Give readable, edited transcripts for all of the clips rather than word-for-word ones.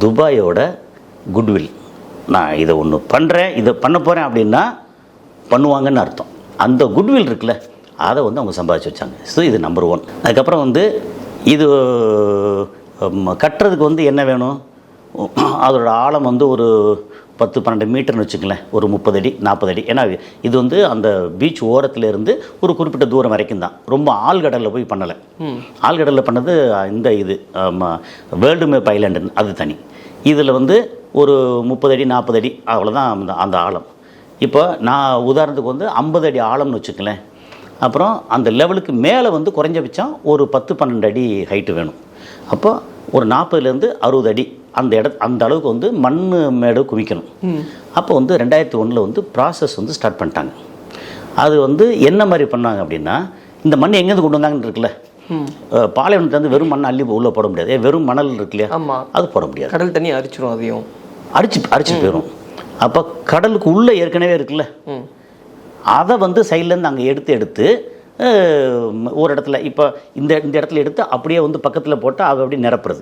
துபாயோட goodwill. நான் இதை ஒன்று பண்ணுறேன், இதை பண்ண போகிறேன் அப்படின்னா பண்ணுவாங்கன்னு அர்த்தம். அந்த குட்வில் இருக்குல்ல, அதை வந்து அவங்க சம்பாதிச்சு வச்சாங்க. ஸோ இது நம்பர் 1. அதுக்கப்புறம் வந்து இது கட்டுறதுக்கு வந்து என்ன வேணும், அதோட ஆழம் வந்து ஒரு 10-12 மீட்டர்னு வச்சுக்கலேன், ஒரு 30 அடி 40 அடி. ஏன்னா இது வந்து அந்த பீச் ஓரத்துலேருந்து ஒரு குறிப்பிட்ட தூரம் வரைக்கும் தான், ரொம்ப ஆழ்கடலில் போய் பண்ணலை. ஆழ்கடலில் பண்ணது இந்த இது வேர்ல்டு மேப் ஐலாண்டு, அது தனி. இதில் வந்து ஒரு 30 அடி 40 அடி அவ்வளோதான் அந்த ஆழம். இப்போ நான் உதாரணத்துக்கு வந்து 50 அடி ஆழம்னு வச்சுக்கலேன். அப்புறம் அந்த லெவலுக்கு மேலே வந்து குறைஞ்சபட்சம் ஒரு 10-12 அடி ஹைட்டு வேணும். அப்போ ஒரு 40லேருந்து 60 அடி அந்த அளவுக்கு வந்து மண் மேடு குவிக்கணும். அப்போ வந்து 2001 வந்து ப்ராசஸ் வந்து ஸ்டார்ட் பண்ணிட்டாங்க. அது வந்து என்ன மாதிரி பண்ணாங்க அப்படின்னா, இந்த மண் எங்கேருந்து கொண்டு வந்தாங்கன்னு இருக்குல்ல, பாலைவனத்துலேருந்து வெறும் மண் அள்ளி உள்ளே போட முடியாது. வெறும் மணல் இருக்கு இல்லையா, அது போட முடியாது. கடல் தண்ணி அரிச்சிடும், அதையும் அரிச்சு போயிடும். அப்போ கடலுக்கு உள்ளே ஏற்கனவே இருக்குல்ல, அதை வந்து சைட்லேருந்து அங்கே எடுத்து ஒரு இடத்துல இப்போ இந்த இடத்துல எடுத்து அப்படியே வந்து பக்கத்தில் போட்டால் அதை அப்படியே நிரப்புறது.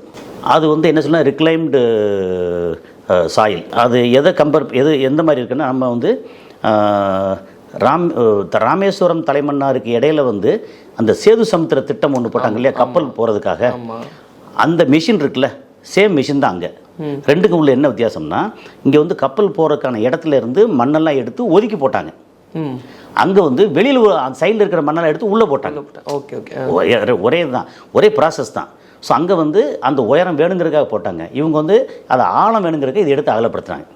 அது வந்து என்ன சொன்னால் ரிக்ளைம்டு சாயில். அது எந்த மாதிரி இருக்குன்னா, நம்ம வந்து ராமேஸ்வரம் தலைமன்னாருக்கு இடையில வந்து அந்த சேது சமுத்திர திட்டம் ஒன்று போட்டாங்க இல்லையா, கப்பல் போகிறதுக்காக. அந்த மிஷின் இருக்குல்ல, சேம் மிஷின் தான் அங்கே. ரெண்டுக்கும் உள்ள என்ன வித்தியாசம்னா, இங்கே வந்து கப்பல் போகிறதுக்கான இடத்துல இருந்து மண்ணெல்லாம் எடுத்து ஒதுக்கி போட்டாங்க. அங்கே வந்து வெளியில் சைடில் இருக்கிற மண்ணெல்லாம் எடுத்து உள்ளே போட்டாங்க. ஓகே ஓகே, ஒரே தான், ஒரே ப்ராசஸ் தான். ஸோ அங்கே வந்து அந்த உயரம் வேணுங்கிறதுக்காக போட்டாங்க. இவங்க வந்து அதை ஆழம் வேணுங்கிறதுக்கு இதை எடுத்து அகலப்படுத்துனாங்க.